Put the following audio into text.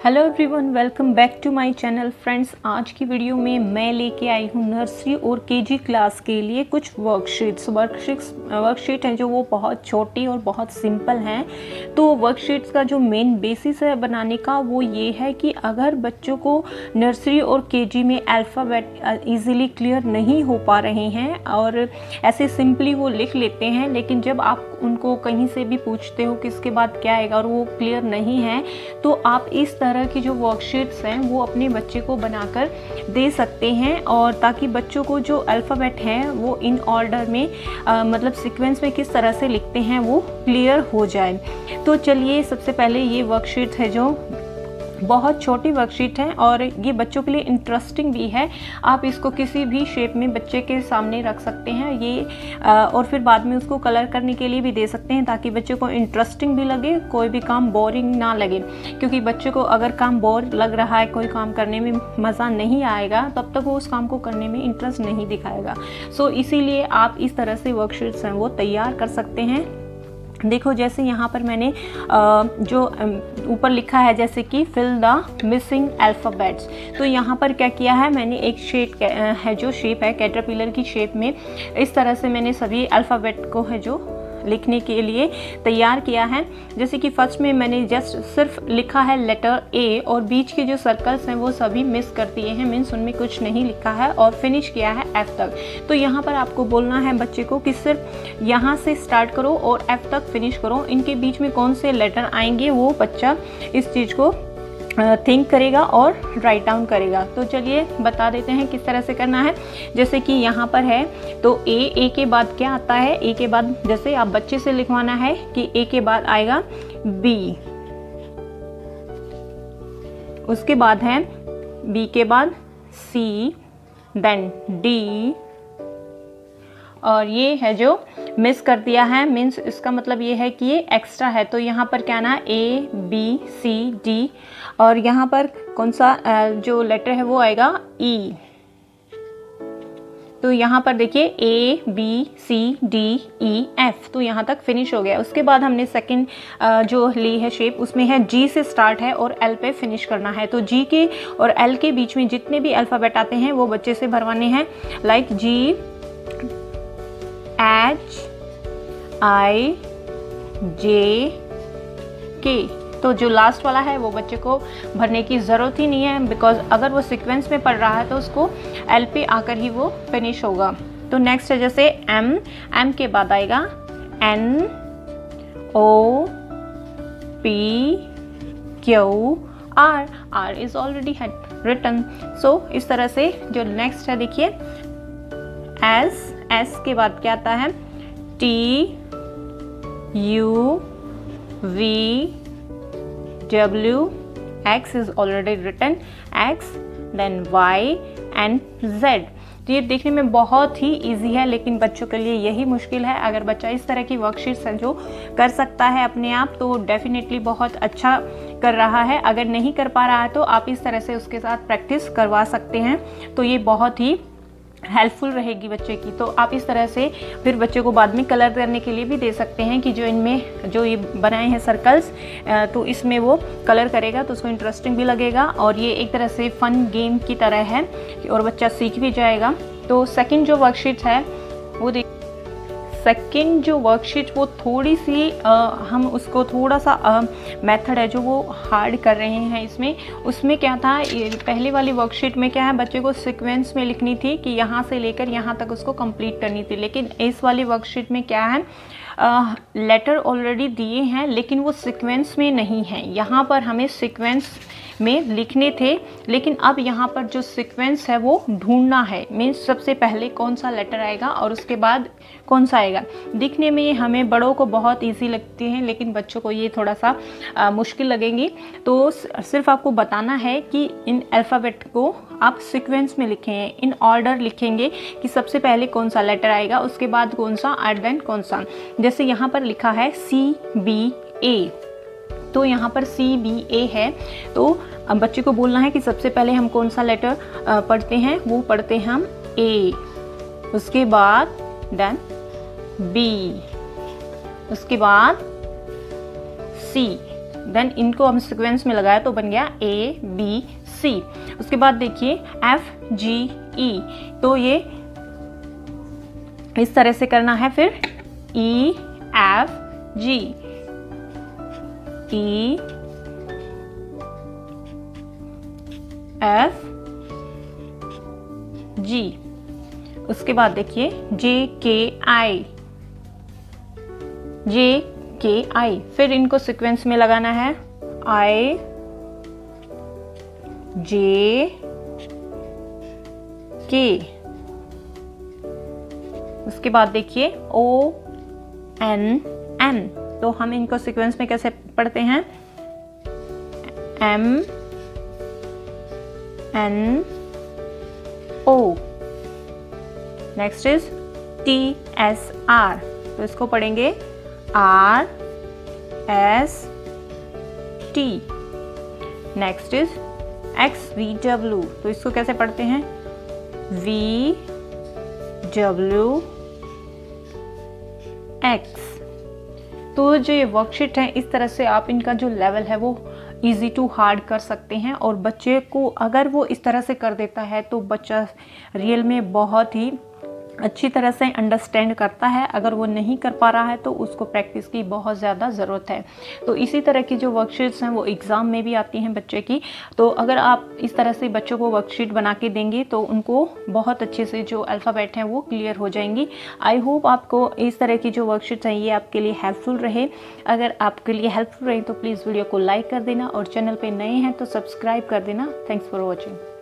Hello everyone, welcome back to my channel. Friends, आज की video में मैं लेके आई हूँ नर्सरी और केजी क्लास के लिए कुछ वर्कशीट हैं जो वो बहुत छोटी और बहुत सिंपल हैं। तो वर्कशीट्स का जो मेन बेसिस है बनाने का वो ये है कि अगर बच्चों को नर्सरी और केजी में अल्फ़ाबेट इजीली क्लियर नहीं हो पा रहे हैं और ऐसे सिंपली वो लिख लेते हैं, लेकिन जब आप उनको कहीं से भी पूछते हो कि इसके बाद क्या आएगा और वो क्लियर नहीं है, तो आप इस तरह की जो वर्कशीट्स हैं वो अपने बच्चे को बनाकर दे सकते हैं, और ताकि बच्चों को जो अल्फ़ाबेट हैं वो इन ऑर्डर में मतलब सीक्वेंस में किस तरह से लिखते हैं वो क्लियर हो जाए। तो चलिए, सबसे पहले ये वर्कशीट है जो बहुत छोटी वर्कशीट है और ये बच्चों के लिए इंटरेस्टिंग भी है। आप इसको किसी भी शेप में बच्चे के सामने रख सकते हैं ये और फिर बाद में उसको कलर करने के लिए भी दे सकते हैं, ताकि बच्चे को इंटरेस्टिंग भी लगे, कोई भी काम बोरिंग ना लगे। क्योंकि बच्चे को अगर काम बोर लग रहा है, कोई काम करने में मज़ा नहीं आएगा, तब तक वो उस काम को करने में इंटरेस्ट नहीं दिखाएगा। सो इसीलिए आप इस तरह से वर्कशीट्स हैं वो तैयार कर सकते हैं। देखो, जैसे यहाँ पर मैंने जो ऊपर लिखा है जैसे कि फिल द मिसिंग अल्फ़ाबेट्स, तो यहाँ पर क्या किया है, मैंने एक शेप है जो शेप है कैटरपिलर की शेप में, इस तरह से मैंने सभी अल्फ़ाबेट को है जो लिखने के लिए तैयार किया है। जैसे कि फर्स्ट में मैंने जस्ट सिर्फ लिखा है लेटर ए और बीच के जो सर्कल्स हैं वो सभी मिस कर दिए हैं, मीन्स उनमें कुछ नहीं लिखा है, और फिनिश किया है एफ तक। तो यहाँ पर आपको बोलना है बच्चे को कि सिर्फ यहाँ से स्टार्ट करो और एफ तक फिनिश करो। इनके बीच में कौन से लेटर आएंगे वो बच्चा इस चीज़ को थिंक करेगा और राइट डाउन करेगा। तो चलिए बता देते हैं किस तरह से करना है। जैसे कि यहाँ पर है तो ए के बाद क्या आता है, ए के बाद जैसे आप बच्चे से लिखवाना है कि ए के बाद आएगा बी, उसके बाद है बी के बाद सी, देन डी, और ये है जो मिस कर दिया है, मीन्स इसका मतलब ये है कि ये एक्स्ट्रा है। तो यहाँ पर क्या ना ए बी सी डी, और यहाँ पर कौन सा जो लेटर है वो आएगा ई। तो यहाँ पर देखिए A B C D E F, तो यहाँ तक फिनिश हो गया। उसके बाद हमने सेकंड जो ली है शेप, उसमें है जी से स्टार्ट है और एल पे फिनिश करना है। तो जी के और एल के बीच में जितने भी अल्फ़ाबेट आते हैं वो बच्चे से भरवाने हैं, लाइक जी एच आई जे के। तो जो लास्ट वाला है वो बच्चे को भरने की ज़रूरत ही नहीं है, बिकॉज अगर वो सीक्वेंस में पढ़ रहा है तो उसको एल पे आकर ही वो फिनिश होगा। तो नेक्स्ट है जैसे एम के बाद आएगा N O P Q R is already written. So इस तरह से जो नेक्स्ट है देखिए एस के बाद क्या आता है T U V W, X is already written, X, then Y and Z। तो ये देखने में बहुत ही इजी है, लेकिन बच्चों के लिए यही मुश्किल है। अगर बच्चा इस तरह की वर्कशीट्स हैं जो कर सकता है अपने आप, तो डेफिनेटली बहुत अच्छा कर रहा है। अगर नहीं कर पा रहा है तो आप इस तरह से उसके साथ प्रैक्टिस करवा सकते हैं, तो ये बहुत ही हेल्पफुल रहेगी बच्चे की। तो आप इस तरह से फिर बच्चे को बाद में कलर करने के लिए भी दे सकते हैं कि जो इनमें जो ये बनाए हैं सर्कल्स, तो इसमें वो कलर करेगा तो उसको इंटरेस्टिंग भी लगेगा, और ये एक तरह से फन गेम की तरह है और बच्चा सीख भी जाएगा। तो सेकंड जो वर्कशीट है वो सेकंड जो वर्कशीट वो थोड़ी सी हम उसको थोड़ा सा मेथड है जो वो हार्ड कर रहे हैं इसमें। उसमें क्या था, पहले वाली वर्कशीट में क्या है, बच्चे को सीक्वेंस में लिखनी थी कि यहाँ से लेकर यहाँ तक उसको कंप्लीट करनी थी, लेकिन इस वाली वर्कशीट में क्या है, लेटर ऑलरेडी दिए हैं लेकिन वो सीक्वेंस में नहीं है। यहाँ पर हमें सीक्वेंस में लिखने थे, लेकिन अब यहाँ पर जो सीक्वेंस है वो ढूंढना है, मीन्स सबसे पहले कौन सा लेटर आएगा और उसके बाद कौन सा आएगा। दिखने में हमें बड़ों को बहुत इजी लगती हैं, लेकिन बच्चों को ये थोड़ा सा मुश्किल लगेंगी। तो सिर्फ आपको बताना है कि इन अल्फ़ाबेट को आप सीक्वेंस में लिखें, इन ऑर्डर लिखेंगे कि सबसे पहले कौन सा लेटर आएगा, उसके बाद कौन सा, एंड देन कौन सा। जैसे यहाँ पर लिखा है CBA, तो यहाँ पर CBA है, तो अब बच्चे को बोलना है कि सबसे पहले हम कौन सा लेटर पढ़ते हैं, वो पढ़ते हैं हम A, उसके बाद देन B, उसके बाद C, देन इनको हम सीक्वेंस में लगाया तो बन गया A B C। उसके बाद देखिए F G E, तो ये इस तरह से करना है। फिर E F G, E F G। उसके बाद देखिए J K I, J K I, फिर इनको सीक्वेंस में लगाना है I J K। उसके बाद देखिए O N N, तो हम इनको सीक्वेंस में कैसे पढ़ते हैं M N O। Next is T S R, तो इसको पढ़ेंगे R S T। Next is X V W, तो इसको कैसे पढ़ते हैं V W X। तो जो ये वर्कशीट है, इस तरह से आप इनका जो लेवल है वो इजी टू हार्ड कर सकते हैं। और बच्चे को अगर वो इस तरह से कर देता है तो बच्चा रियल में बहुत ही अच्छी तरह से अंडरस्टैंड करता है। अगर वो नहीं कर पा रहा है तो उसको प्रैक्टिस की बहुत ज़्यादा ज़रूरत है। तो इसी तरह की जो वर्कशीट्स हैं वो एग्ज़ाम में भी आती हैं बच्चे की। तो अगर आप इस तरह से बच्चों को वर्कशीट बना के देंगे तो उनको बहुत अच्छे से जो अल्फ़ाबेट हैं वो क्लियर हो जाएंगी। आई होप आपको इस तरह की जो वर्कशीट्स हैं ये आपके लिए हेल्पफुल रहे। अगर आपके लिए हेल्पफुल रहे तो प्लीज़ वीडियो को लाइक कर देना और चैनल पर नए हैं तो सब्सक्राइब कर देना। Thanks for watching.